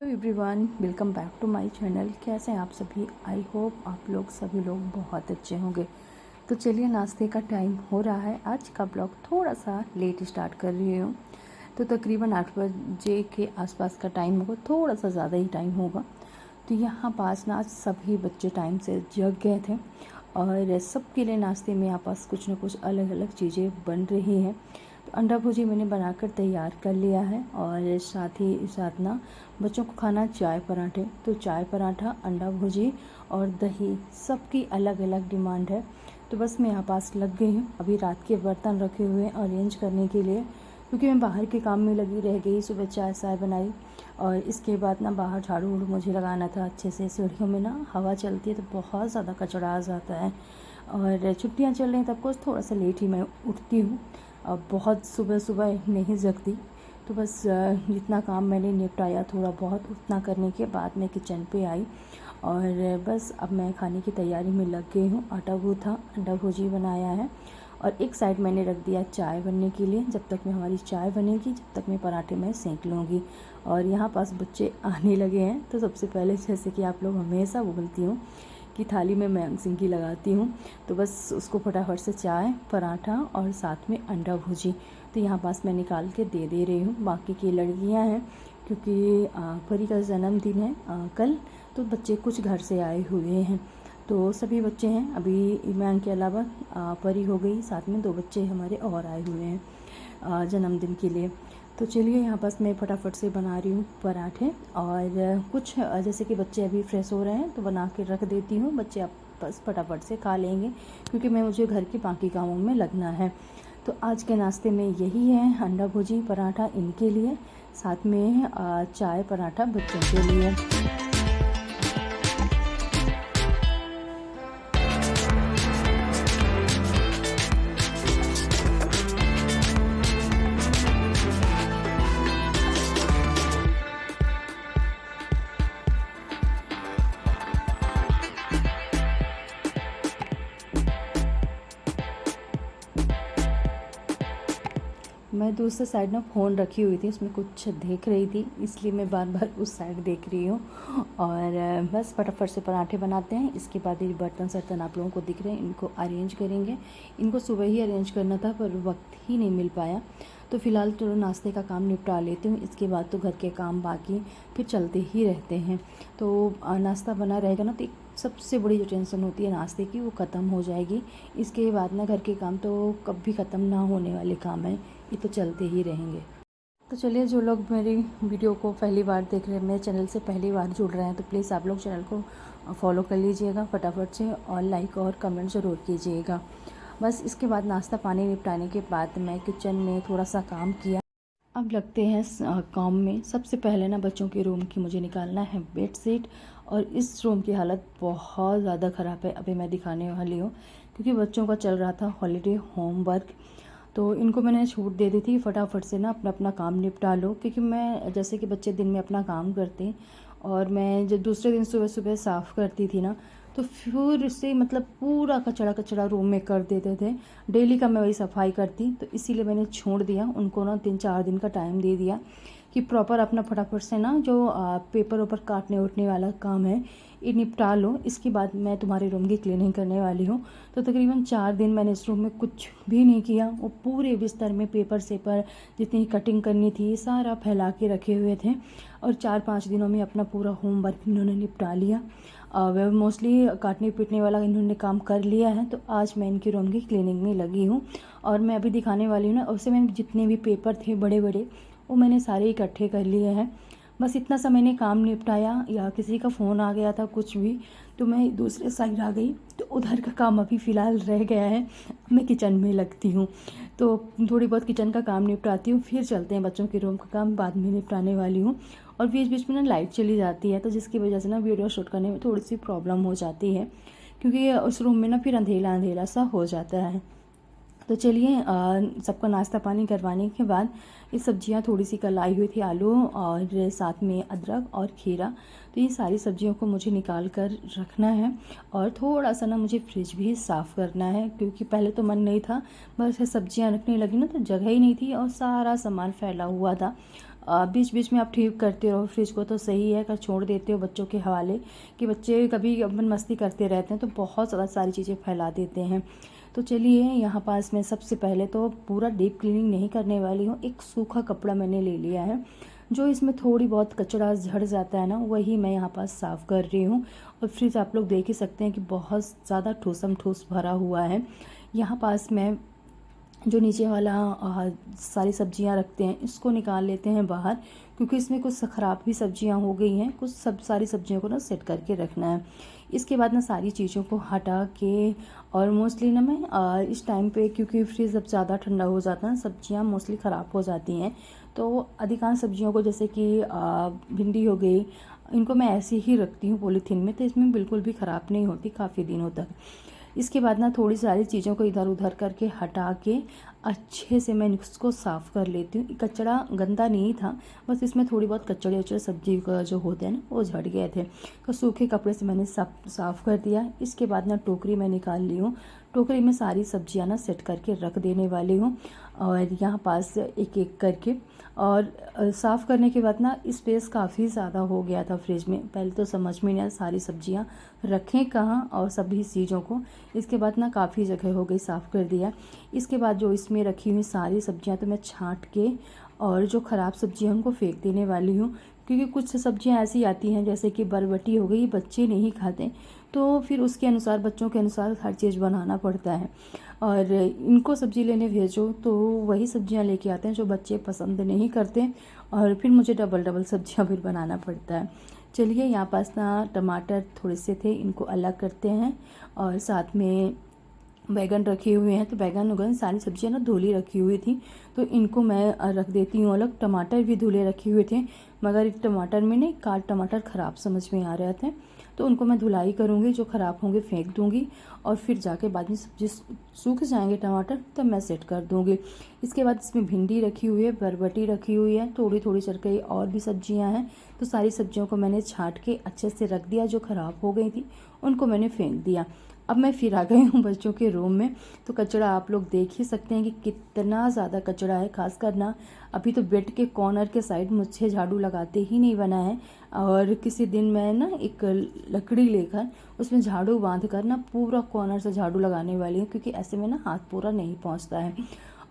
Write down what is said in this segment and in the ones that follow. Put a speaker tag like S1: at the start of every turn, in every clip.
S1: Hello everyone, welcome back to my channel. कैसे हैं आप सभी? आई होप आप लोग सभी लोग बहुत अच्छे होंगे। तो चलिए, नाश्ते का टाइम हो रहा है। आज का ब्लॉग थोड़ा सा लेट स्टार्ट कर रही हूँ, तो तकरीबन 8 बजे के आसपास का टाइम होगा, थोड़ा सा ज़्यादा ही टाइम होगा। तो यहाँ पास ना आज सभी बच्चे टाइम से जग गए थे और सबके लिए नाश्ते में यहाँ पास कुछ ना कुछ अलग अलग चीज़ें बन रही हैं। तो अंडा भुजी मैंने बनाकर तैयार कर लिया है और साथ ही साथ ना बच्चों को खाना चाय पराठे। तो चाय पराठा, अंडा भुजी और दही, सबकी अलग अलग डिमांड है। तो बस मैं यहाँ पास लग गई हूँ। अभी रात के बर्तन रखे हुए हैं अरेंज करने के लिए, क्योंकि मैं बाहर के काम में लगी रह गई। सुबह चाय बनाई और इसके बाद ना बाहर झाड़ू वाड़ू मुझे लगाना था अच्छे से। सीढ़ियों में ना हवा चलती है तो बहुत ज़्यादा कचरा आ जाता है और छुट्टियाँ चल रही हैं, तब कुछ थोड़ा सा लेट ही मैं उठती हूँ। अब बहुत सुबह सुबह नहीं जगती, तो बस जितना काम मैंने निपटाया थोड़ा बहुत, उतना करने के बाद मैं किचन पे आई और बस अब मैं खाने की तैयारी में लग गई हूँ। आटा गूँथा, अंडा भुजी बनाया है और एक साइड मैंने रख दिया चाय बनने के लिए। जब तक में हमारी चाय बनेगी, जब तक मैं पराठे में सेंक लूँगी। और यहाँ पास बच्चे आने लगे हैं, तो सबसे पहले जैसे कि आप लोग हमेशा बोलती हूँ कि थाली में मैं सिंकी लगाती हूँ, तो बस उसको फटाफट से चाय, पराठा और साथ में अंडा भुजी तो यहाँ पास मैं निकाल के दे रही हूँ। बाकी की लड़कियाँ हैं, क्योंकि परी का जन्मदिन है कल, तो बच्चे कुछ घर से आए हुए हैं। तो सभी बच्चे हैं, अभी ईमान के अलावा परी हो गई, साथ में 2 बच्चे हमारे और आए हुए हैं जन्मदिन के लिए। तो चलिए, यहाँ पास मैं फटाफट से बना रही हूँ पराठे और कुछ जैसे कि बच्चे अभी फ्रेश हो रहे हैं तो बना के रख देती हूँ। बच्चे अब बस फटाफट से खा लेंगे, क्योंकि मुझे घर के बाकी कामों में लगना है। तो आज के नाश्ते में यही है, अंडा भुजी पराठा इनके लिए, साथ में चाय पराठा बच्चों के लिए। मैं दूसरे साइड ना फ़ोन रखी हुई थी, उसमें कुछ देख रही थी, इसलिए मैं बार बार उस साइड देख रही हूँ। और बस फटाफट से पराठे बनाते हैं। इसके बाद ये बर्तन सर्तन आप लोगों को दिख रहे हैं, इनको अरेंज करेंगे। इनको सुबह ही अरेंज करना था पर वक्त ही नहीं मिल पाया, तो फ़िलहाल तो नाश्ते का काम निपटा लेती हूँ। इसके बाद तो घर के काम बाकी फिर चलते ही रहते हैं। तो नाश्ता बना रहेगा ना, तो सबसे बड़ी जो टेंशन होती है नाश्ते की, वो ख़त्म हो जाएगी। इसके बाद ना घर के काम तो कभी ख़त्म ना होने वाले काम हैं, ये तो चलते ही रहेंगे। तो चलिए, जो लोग मेरी वीडियो को पहली बार देख रहे हैं, मेरे चैनल से पहली बार जुड़ रहे हैं, तो प्लीज़ आप लोग चैनल को फॉलो कर लीजिएगा फटाफट से और लाइक और कमेंट ज़रूर कीजिएगा। बस इसके बाद नाश्ता पानी निपटाने के बाद मैं किचन में थोड़ा सा काम किया। अब लगते हैं काम में। सबसे पहले ना बच्चों के रूम की मुझे निकालना है बेडशीट, और इस रूम की हालत बहुत ज़्यादा ख़राब है, अभी मैं दिखाने वाली हूँ। क्योंकि बच्चों का चल रहा था हॉलीडे होमवर्क, तो इनको मैंने छूट दे दी थी फटाफट से ना अपना अपना काम निपटा लो। क्योंकि मैं जैसे कि बच्चे दिन में अपना काम करते हैं और मैं जब दूसरे दिन सुबह सुबह साफ़ करती थी ना, तो फिर से मतलब पूरा कचरा कचरा रूम में कर देते थे। डेली का मैं वही सफाई करती, तो इसीलिए मैंने छोड़ दिया उनको ना, 3-4 दिन का टाइम दे दिया कि प्रॉपर अपना फटाफट से ना जो पेपर वेपर काटने उठने वाला काम है ये निपटा लो। इसके बाद मैं तुम्हारे रूम की क्लीनिंग करने वाली हूँ। तो तकरीबन 4 दिन मैंने इस रूम में कुछ भी नहीं किया। वो पूरे बिस्तर में पेपर सेपर जितनी कटिंग करनी थी सारा फैला के रखे हुए थे, और 4-5 दिनों में अपना पूरा होमवर्क इन्होंने निपटा लिया। वह मोस्टली काटने पीटने वाला इन्होंने काम कर लिया है। तो आज मैं इनकी रूम की क्लीनिंग में लगी हूँ और मैं अभी दिखाने वाली हूँ ना, उससे मैं जितने भी पेपर थे बड़े बड़े वो मैंने सारे इकट्ठे कर लिए हैं। बस इतना सा मैंने काम निपटाया, या किसी का फ़ोन आ गया था कुछ भी, तो मैं दूसरे साइड आ गई, तो उधर का काम अभी फ़िलहाल रह गया है। मैं किचन में लगती हूँ, तो थोड़ी बहुत किचन का काम निपटाती हूँ, फिर चलते हैं बच्चों के रूम का काम बाद में निपटाने वाली हूँ। और बीच बीच में ना लाइट चली जाती है, तो जिसकी वजह से ना वीडियो शूट करने में थोड़ी सी प्रॉब्लम हो जाती है, क्योंकि उस रूम में ना फिर अंधेरा अंधेरा सा हो जाता है। तो चलिए, सबका नाश्ता पानी करवाने के बाद ये सब्जियां थोड़ी सी कल आई हुई थी, आलू और साथ में अदरक और खीरा, तो ये सारी सब्जियों को मुझे निकाल कर रखना है। और थोड़ा सा ना मुझे फ्रिज भी साफ़ करना है, क्योंकि पहले तो मन नहीं था, बस सब्जियां रखने लगी ना तो जगह ही नहीं थी और सारा सामान फैला हुआ था। बीच बीच में आप ठीक करते रहो फ्रिज को तो सही है। अगर छोड़ देते हो बच्चों के हवाले कि बच्चे कभी अपन मस्ती करते रहते हैं तो बहुत ज़्यादा सारी चीज़ें फैला देते हैं। तो चलिए यहाँ पास मैं सबसे पहले तो पूरा डीप क्लीनिंग नहीं करने वाली हूँ। एक सूखा कपड़ा मैंने ले लिया है, जो इसमें थोड़ी बहुत कचरा झड़ जाता है ना, वही मैं यहाँ पास साफ़ कर रही हूँ। और फ्रिज आप लोग देख ही सकते हैं कि बहुत ज़्यादा ठूसम ठूस भरा हुआ है। यहाँ पास मैं जो नीचे वाला सारी सब्जियां रखते हैं इसको निकाल लेते हैं बाहर, क्योंकि इसमें कुछ ख़राब भी सब्जियां हो गई हैं। कुछ सारी सब्जियों को ना सेट करके रखना है। इसके बाद ना सारी चीज़ों को हटा के, और मोस्टली ना मैं इस टाइम पे, क्योंकि फ्रिज अब ज़्यादा ठंडा हो जाता है, सब्जियां मोस्टली ख़राब हो जाती हैं। तो अधिकांश सब्जियों को, जैसे कि भिंडी हो गई, इनको मैं ऐसे ही रखती हूँ पॉलीथीन में, तो इसमें बिल्कुल भी ख़राब नहीं होती काफ़ी दिनों तक। इसके बाद ना थोड़ी सारी चीज़ों को इधर उधर करके हटा के अच्छे से मैं इसको साफ़ कर लेती हूँ। कचरा गंदा नहीं था, बस इसमें थोड़ी बहुत कचड़े उचड़े सब्जी का जो होते हैं ना वो झड़ गए थे, तो सूखे कपड़े से मैंने साफ़ कर दिया। इसके बाद ना टोकरी मैं निकाल ली हूँ। टोकरी में सारी सब्जियाँ ना सेट करके रख देने वाली हूँ, और यहाँ पास एक एक करके। और साफ़ करने के बाद ना स्पेस काफ़ी ज़्यादा हो गया था फ्रिज में। पहले तो समझ में नहीं आया सारी सब्जियां रखें कहाँ और सभी चीज़ों को। इसके बाद ना काफ़ी जगह हो गई, साफ़ कर दिया। इसके बाद जो इसमें रखी हुई सारी सब्जियां तो मैं छांट के, और जो ख़राब सब्जियां उनको फेंक देने वाली हूँ, क्योंकि कुछ सब्जियां ऐसी आती हैं जैसे कि बरबटी हो गई, बच्चे नहीं खाते, तो फिर उसके अनुसार, बच्चों के अनुसार हर चीज़ बनाना पड़ता है। और इनको सब्ज़ी लेने भेजो तो वही सब्जियां लेके आते हैं जो बच्चे पसंद नहीं करते, और फिर मुझे डबल डबल सब्जियां फिर बनाना पड़ता है। चलिए यहाँ पास ना टमाटर थोड़े से थे, इनको अलग करते हैं। और साथ में बैगन रखे हुए हैं, तो बैगन उगन सारी सब्जियां ना धुली रखी हुई थी, तो इनको मैं रख देती हूँ अलग। टमाटर भी धुले रखे हुए थे, मगर टमाटर में नहीं, काट टमाटर ख़राब समझ में आ रहे थे, तो उनको मैं धुलाई करूँगी, जो ख़राब होंगे फेंक दूँगी, और फिर जाके बाद में सब्जी सूख जाएंगे टमाटर तब मैं सेट कर दूँगी। इसके बाद इसमें भिंडी रखी हुई है, बरबटी रखी हुई है, थोड़ी थोड़ी चरकई और भी सब्जियां हैं। तो सारी सब्जियों को मैंने छांट के अच्छे से रख दिया, जो ख़राब हो गई थी उनको मैंने फेंक दिया। अब मैं फिर आ गई हूँ बच्चों के रूम में, तो कचरा आप लोग देख ही सकते हैं कि कितना ज़्यादा कचरा है। खास करना अभी तो बेड के कॉर्नर के साइड मुझे झाड़ू लगाते ही नहीं बना है, और किसी दिन मैं ना एक लकड़ी लेकर उसमें झाड़ू बांध कर ना पूरा कॉर्नर से झाड़ू लगाने वाली हूँ, क्योंकि ऐसे में ना हाथ पूरा नहीं पहुँचता है।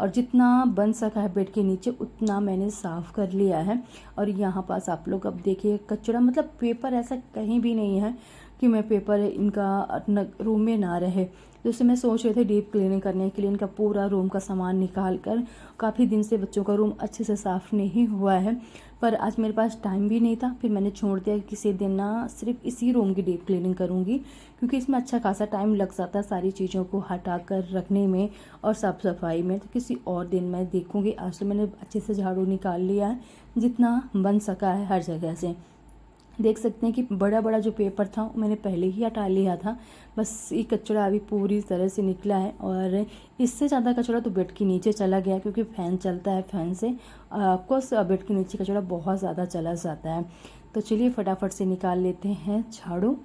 S1: और जितना बन सका है बेड के नीचे उतना मैंने साफ़ कर लिया है। और यहाँ पास आप लोग अब देखिए कचरा, मतलब पेपर ऐसा कहीं भी नहीं है कि मैं पेपर इनका रूम में ना रहे। जैसे मैं सोच रही थी डीप क्लीनिंग करने के लिए इनका पूरा रूम का सामान निकाल कर, काफ़ी दिन से बच्चों का रूम अच्छे से साफ़ नहीं हुआ है, पर आज मेरे पास टाइम भी नहीं था। फिर मैंने छोड़ दिया कि किसी दिन ना सिर्फ इसी रूम की डीप क्लीनिंग करूँगी, क्योंकि इसमें अच्छा खासा टाइम लग जाता है सारी चीज़ों को हटा कर रखने में और साफ़ सफाई में। तो किसी और दिन मैं देखूँगी। आज तो मैंने अच्छे से झाड़ू निकाल लिया है, जितना बन सका है हर जगह से। देख सकते हैं कि बड़ा बड़ा जो पेपर था मैंने पहले ही हटा लिया था, बस ये कचरा अभी पूरी तरह से निकला है। और इससे ज़्यादा कचरा तो बेड के नीचे चला गया, क्योंकि फ़ैन चलता है, फ़ैन से ऑफकोर्स बेड के नीचे कचरा बहुत ज़्यादा चला जाता है। तो चलिए फटाफट से निकाल लेते हैं झाड़ू,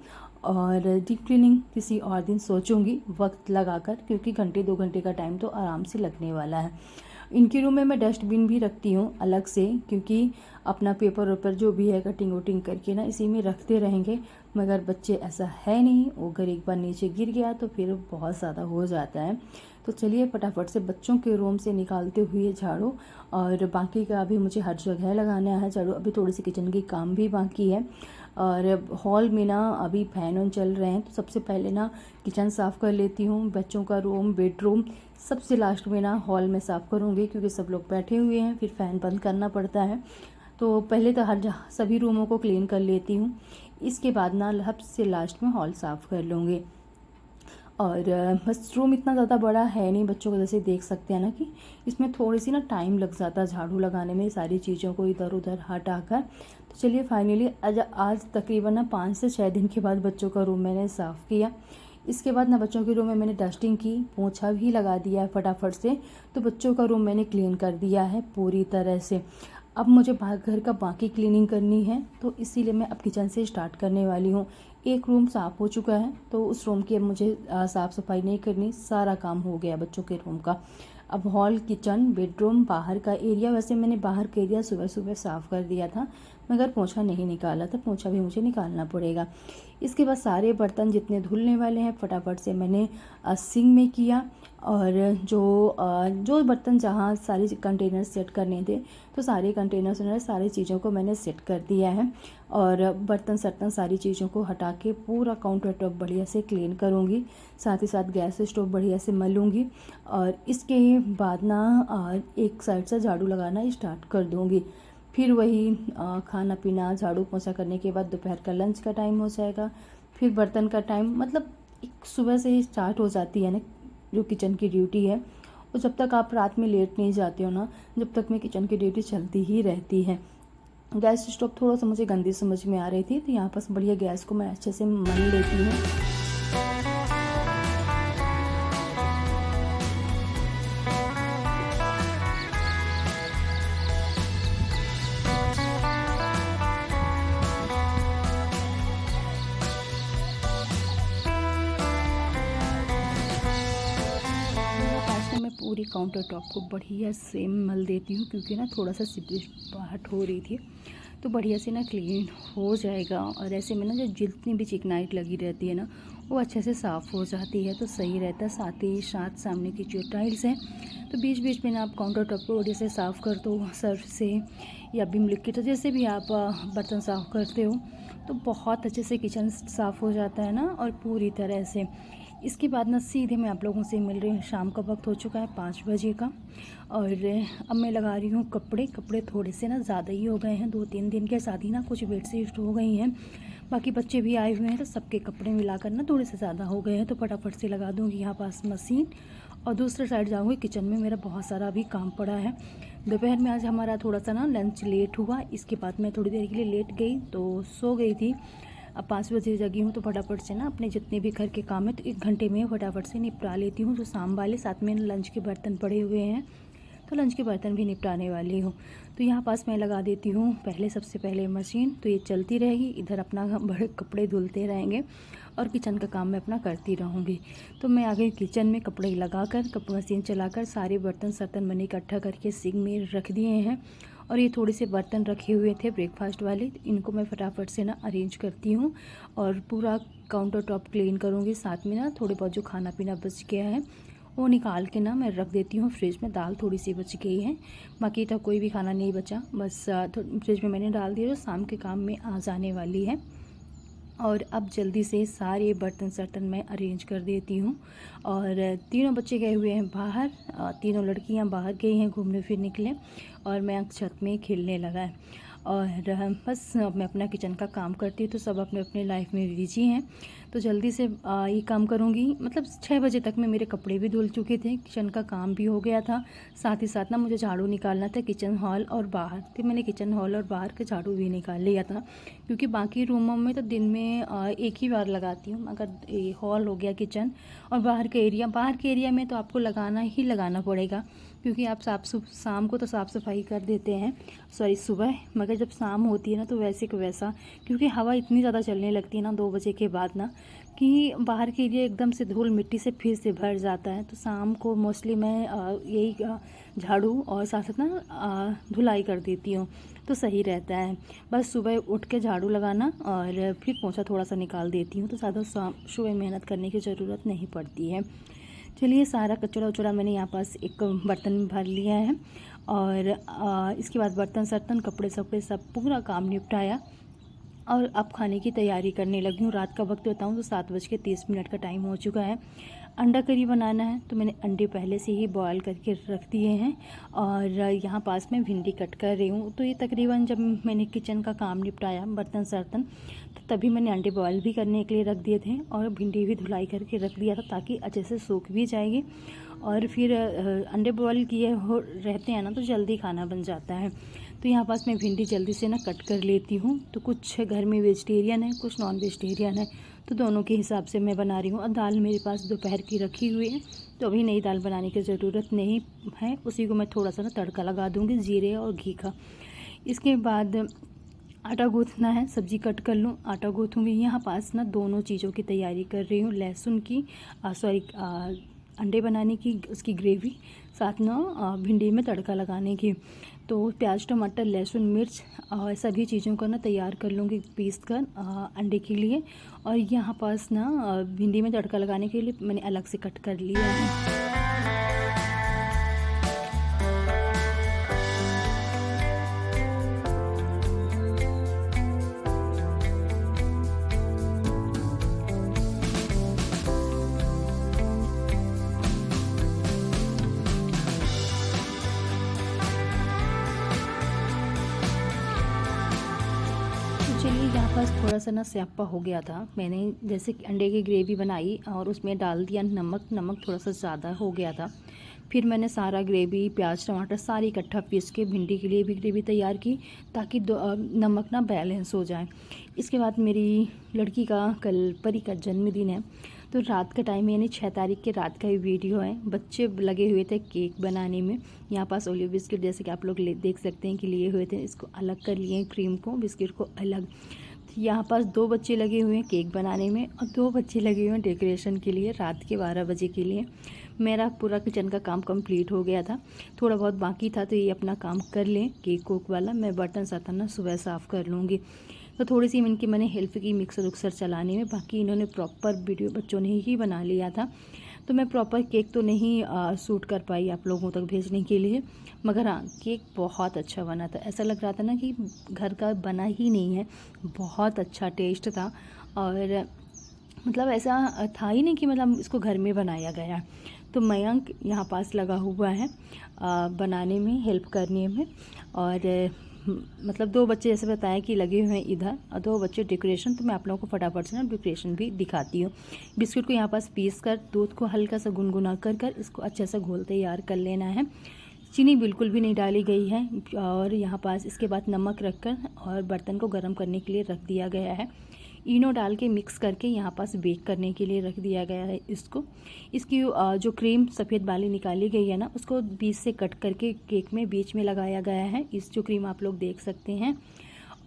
S1: और डीप क्लीनिंग किसी और दिन सोचूंगी वक्त लगाकर, क्योंकि घंटे 2 घंटे का टाइम तो आराम से लगने वाला है। इनके रूम में मैं डस्टबिन भी रखती हूँ अलग से, क्योंकि अपना पेपर वेपर जो भी है कटिंग वटिंग करके ना इसी में रखते रहेंगे, मगर बच्चे ऐसा है नहीं, वो अगर एक बार नीचे गिर गया तो फिर बहुत ज़्यादा हो जाता है। तो चलिए फटाफट से बच्चों के रूम से निकालते हुए झाड़ू, और बाकी का अभी मुझे हर जगह लगाना है झाड़ू। अभी थोड़ी सी किचन की काम भी बाकी है, और हॉल में ना अभी फैन ऑन चल रहे हैं, तो सबसे पहले ना किचन साफ़ कर लेती हूँ, बच्चों का रूम, बेडरूम सबसे लास्ट में ना हॉल में साफ़ करूँगी, क्योंकि सब लोग बैठे हुए हैं, फिर फ़ैन बंद करना पड़ता है। तो पहले तो सभी रूमों को क्लीन कर लेती हूँ, इसके बाद ना सबसे लास्ट में हॉल साफ़ कर लूँगी। और बस रूम इतना ज़्यादा बड़ा है नहीं, बच्चों को जैसे देख सकते हैं ना कि इसमें थोड़ी सी ना टाइम लग जाता है झाड़ू लगाने में, सारी चीज़ों को इधर उधर हटा कर। तो चलिए फाइनली आज तकरीबन ना 5 से 6 दिन के बाद बच्चों का रूम मैंने साफ़ किया। इसके बाद ना बच्चों के रूम में मैंने डस्टिंग की, पोछा भी लगा दिया है फटाफट से। तो बच्चों का रूम मैंने क्लीन कर दिया है पूरी तरह से। अब मुझे घर का बाकी क्लीनिंग करनी है, तो इसीलिए मैं अब किचन से स्टार्ट करने वाली हूँ। एक रूम साफ़ हो चुका है, तो उस रूम की अब मुझे साफ़ सफाई नहीं करनी, सारा काम हो गया बच्चों के रूम का। अब हॉल, किचन, बेडरूम, बाहर का एरिया, वैसे मैंने बाहर का एरिया सुबह सुबह साफ़ कर दिया था, मगर पोंछा नहीं निकाला था, पोंछा भी मुझे निकालना पड़ेगा। इसके बाद सारे बर्तन जितने धुलने वाले हैं फटाफट से मैंने सिंक में किया, और जो बर्तन जहाँ सारे कंटेनर सेट करने थे तो सारे कंटेनर्स में सारी चीज़ों को मैंने सेट कर दिया है। और बर्तन सर्तन सारी चीज़ों को हटा के पूरा काउंटर टॉप बढ़िया से क्लीन करूँगी, साथ ही साथ गैस स्टोव बढ़िया से मलूँगी, और इसके बाद ना एक साइड से झाड़ू लगाना स्टार्ट कर दूँगी। फिर वही खाना पीना झाड़ू पोंछा करने के बाद दोपहर का लंच का टाइम हो जाएगा, फिर बर्तन का टाइम, मतलब एक सुबह से ही स्टार्ट हो जाती है ना जो किचन की ड्यूटी है। और जब तक आप रात में लेट नहीं जाते हो ना, जब तक मैं किचन की ड्यूटी चलती ही रहती है। गैस स्टोव थोड़ा सा मुझे गंदी समझ में आ रही थी, तो यहाँ पर बढ़िया गैस को मैं अच्छे से मल लेती हूँ। मैं पूरी काउंटर टॉप को बढ़िया से मल देती हूँ, क्योंकि ना थोड़ा सा चिपचिपाहट हो रही थी, तो बढ़िया से ना क्लीन हो जाएगा। और ऐसे में ना जो जितनी भी चिकनाइट लगी रहती है ना वो अच्छे से साफ़ हो जाती है, तो सही रहता है। साथ ही साथ सामने की जो टाइल्स हैं तो बीच बीच में ना आप काउंटर टॉप को बढ़िया से साफ़ कर दो सर्फ से या विम लिक्विड, तो जैसे भी आप बर्तन साफ़ करते हो तो बहुत अच्छे से किचन साफ़ हो जाता है ना, और पूरी तरह से। इसके बाद ना सीधे मैं आप लोगों से मिल रही हूँ। शाम का वक्त हो चुका है 5 बजे का, और अब मैं लगा रही हूँ कपड़े थोड़े से ना ज़्यादा ही हो गए हैं, 2-3 दिन के साथ ही ना कुछ बेडशीट हो गई हैं, बाकी बच्चे भी आए हुए हैं, तो सबके कपड़े मिलाकर ना थोड़े से ज़्यादा हो गए हैं, तो फटाफट से लगा दूँगी यहाँ पास मशीन, और दूसरे साइड जाऊँगी। किचन में मेरा बहुत सारा अभी काम पड़ा है। दोपहर में आज हमारा थोड़ा सा ना लंच लेट हुआ, इसके बाद मैं थोड़ी देर के लिए लेट गई तो सो गई थी। अब 5 बजे जगी हूँ, तो फटाफट से ना अपने जितने भी घर के काम है तो 1 घंटे में फटाफट से निपटा लेती हूँ, जो शाम वाले। साथ में लंच के बर्तन पड़े हुए हैं, तो लंच के बर्तन भी निपटाने वाली हूँ। तो यहाँ पास मैं लगा देती हूँ सबसे पहले मशीन, तो ये चलती रहेगी, इधर अपना बड़े कपड़े धुलते रहेंगे और किचन का काम मैं अपना करती रहूँगी। तो मैं आगे किचन में कपड़े लगाकर मशीन चलाकर सारे बर्तन सर्तन मैंने इकट्ठा करके सिंक में रख दिए हैं। और ये थोड़े से बर्तन रखे हुए थे ब्रेकफास्ट वाले, इनको मैं फटाफट से ना अरेंज करती हूँ और पूरा काउंटर टॉप क्लीन करूँगी। साथ में ना थोड़े बहुत जो खाना पीना बच गया है वो निकाल के ना मैं रख देती हूँ फ्रिज में। दाल थोड़ी सी बच गई है, बाकी तो कोई भी खाना नहीं बचा, बस फ्रिज में मैंने डाल दिया, जो शाम के काम में आ जाने वाली है। और अब जल्दी से सारे बर्तन सर्तन मैं अरेंज कर देती हूँ। और तीनों बच्चे गए हुए हैं बाहर, तीनों लड़कियाँ बाहर गई हैं घूमने फिरने के लिए, और मैं छत में खेलने लगा है। और बस अब मैं अपना किचन का काम करती हूँ, तो सब अपने अपने लाइफ में बिजी हैं, तो जल्दी से ये काम करूँगी। मतलब 6 बजे तक में मेरे कपड़े भी धुल चुके थे, किचन का काम भी हो गया था, साथ ही साथ ना मुझे झाड़ू निकालना था किचन हॉल और बाहर, तो मैंने किचन हॉल और बाहर का झाड़ू भी निकाल लिया था, क्योंकि बाकी रूमों में तो दिन में एक ही बार लगाती हूँ, मगर ये हॉल हो गया किचन और बाहर के एरिया में तो आपको लगाना ही लगाना पड़ेगा, क्योंकि आप शाम को तो साफ़ सफाई कर देते हैं, सुबह, मगर जब शाम होती है ना तो वैसे को वैसा, क्योंकि हवा इतनी ज़्यादा चलने लगती है ना 2 बजे के बाद ना, कि बाहर के एरिया एकदम से धूल मिट्टी से फिर से भर जाता है। तो शाम को मोस्टली मैं यही झाड़ू और साथ साथ ना धुलाई कर देती हूँ, तो सही रहता है। बस सुबह उठ के झाड़ू लगाना और फिर पोंछा थोड़ा सा निकाल देती हूँ, तो ज़्यादा सुबह मेहनत करने की ज़रूरत नहीं पड़ती है। चलिए, सारा कचरा उचड़ा मैंने यहाँ पास एक बर्तन में भर लिया है, और इसके बाद बर्तन सर्तन कपड़े सपड़े सब पूरा काम निपटाया, और अब खाने की तैयारी करने लगी हूँ। रात का वक्त बताऊँ तो 7:30 का टाइम हो चुका है। अंडा करी बनाना है, तो मैंने अंडे पहले से ही बॉयल करके रख दिए हैं, और यहाँ पास मैं भिंडी कट कर रही हूँ। तो ये तकरीबन जब मैंने किचन का काम निपटाया बर्तन सर्तन, तो तभी मैंने अंडे बॉयल भी करने के लिए रख दिए थे, और भिंडी भी धुलाई करके रख दिया था, ताकि अच्छे से सूख भी जाएगी। और फिर अंडे बॉयल किए हो रहते हैं ना तो जल्दी खाना बन जाता है। तो यहाँ पास मैं भिंडी जल्दी से ना कट कर लेती हूँ। तो कुछ घर में वेजिटेरियन है, कुछ नॉन वेजिटेरियन है, तो दोनों के हिसाब से मैं बना रही हूँ। और दाल मेरे पास दोपहर की रखी हुई है, तो अभी नई दाल बनाने की ज़रूरत नहीं है, उसी को मैं थोड़ा सा ना तड़का लगा दूँगी जीरे और घी का। इसके बाद आटा गूँथना है, सब्ज़ी कट कर लूँ, आटा गूँथूँगी। यहाँ पास ना दोनों चीज़ों की तैयारी कर रही हूँ, लहसुन की अंडे बनाने की, उसकी ग्रेवी, साथ ना भिंडी में तड़का लगाने की। तो प्याज, टमाटर, लहसुन, मिर्च और सभी चीज़ों को ना तैयार कर लूँगी पीस कर अंडे के लिए। और यहाँ पास ना भिंडी में तड़का लगाने के लिए मैंने अलग से कट कर लिया है। चलिए, यहाँ पास थोड़ा सा ना स्यापा हो गया था। मैंने जैसे कि अंडे की ग्रेवी बनाई और उसमें डाल दिया नमक थोड़ा सा ज़्यादा हो गया था। फिर मैंने सारा ग्रेवी, प्याज, टमाटर सारी इकट्ठा पीस के भिंडी के लिए भी ग्रेवी तैयार की, ताकि नमक ना बैलेंस हो जाए। इसके बाद मेरी लड़की का कल परी का जन्मदिन है, तो रात का टाइम, यानी 6 तारीख के रात का ये वीडियो है। बच्चे लगे हुए थे केक बनाने में। यहाँ पास ओरियो बिस्किट, जैसे कि आप लोग देख सकते हैं कि लिए हुए थे। इसको अलग कर लिए, क्रीम को, बिस्किट को अलग। यहाँ पास 2 बच्चे लगे हुए हैं केक बनाने में, और 2 बच्चे लगे हुए हैं डेकोरेशन के लिए रात के 12 बजे के लिए। मेरा पूरा किचन का काम कंप्लीट हो गया था, थोड़ा बहुत बाकी था, तो ये अपना काम कर लें केक कोक वाला। मैं बर्तन सर्तन ना सुबह साफ़ कर लूँगी। तो थोड़ी सी इनकी मैंने हेल्प की मिक्सर उक्सर चलाने में, बाकी इन्होंने प्रॉपर वीडियो बच्चों ने ही बना लिया था। तो मैं प्रॉपर केक तो नहीं शूट कर पाई आप लोगों तक भेजने के लिए, मगर हाँ, केक बहुत अच्छा बना था। ऐसा लग रहा था ना कि घर का बना ही नहीं है, बहुत अच्छा टेस्ट था। और मतलब ऐसा था ही नहीं कि मतलब इसको घर में बनाया गया। तो मयंक यहाँ पास लगा हुआ है बनाने में, हेल्प करने में। और मतलब 2 बच्चे जैसे बताया कि लगे हुए हैं इधर, और 2 बच्चे डेकोरेशन। तो मैं आप लोगों को फटाफट से ना डेकोरेशन भी दिखाती हूँ। बिस्कुट को यहाँ पास पीस कर, दूध को हल्का सा गुनगुना कर इसको अच्छे से घोल तैयार कर लेना है। चीनी बिल्कुल भी नहीं डाली गई है। और यहाँ पास इसके बाद नमक रखकर और बर्तन को गर्म करने के लिए रख दिया गया है। इनो डाल के मिक्स करके यहाँ पास बेक करने के लिए रख दिया गया है इसको। इसकी जो क्रीम सफ़ेद वाली निकाली गई है ना, उसको बीच से कट करके केक में बीच में लगाया गया है। इस जो क्रीम आप लोग देख सकते हैं।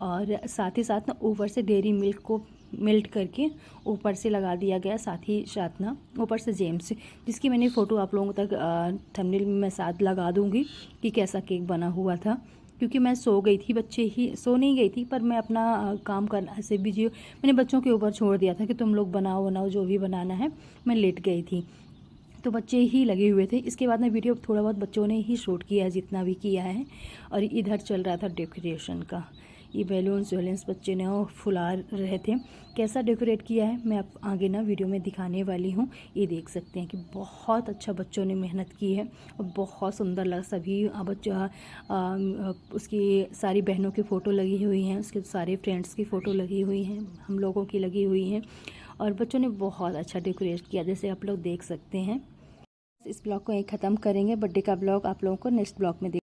S1: और साथ ही साथ ना ऊपर से डेयरी मिल्क को मेल्ट करके ऊपर से लगा दिया गया, साथ ही साथ ना ऊपर से जेम्स, जिसकी मैंने फ़ोटो आप लोगों तक थंबनेल में मैं साथ लगा दूँगी कि कैसा केक बना हुआ था। क्योंकि मैं सो गई थी, बच्चे ही सो नहीं गई थी, पर मैं अपना काम करना से बिजी, मैंने बच्चों के ऊपर छोड़ दिया था कि तुम लोग बनाओ जो भी बनाना है। मैं लेट गई थी, तो बच्चे ही लगे हुए थे। इसके बाद में वीडियो थोड़ा बहुत बच्चों ने ही शूट किया है, जितना भी किया है। और इधर चल रहा था डेकोरेशन का, ये बैलून्स वैलेंस बच्चे ने फुला रहे थे। कैसा डेकोरेट किया है मैं आप आगे ना वीडियो में दिखाने वाली हूँ। ये देख सकते हैं कि बहुत अच्छा बच्चों ने मेहनत की है और बहुत सुंदर लगा। सभी बच्चा उसकी सारी बहनों की फ़ोटो लगी हुई हैं, उसके सारे फ्रेंड्स की फ़ोटो लगी हुई हैं, हम लोगों की लगी हुई हैं। और बच्चों ने बहुत अच्छा डेकोरेट किया, जैसे आप लोग देख सकते हैं। इस ब्लॉग को यहीं ख़त्म करेंगे। बर्थडे का ब्लॉग आप लोगों को नेक्स्ट ब्लॉग में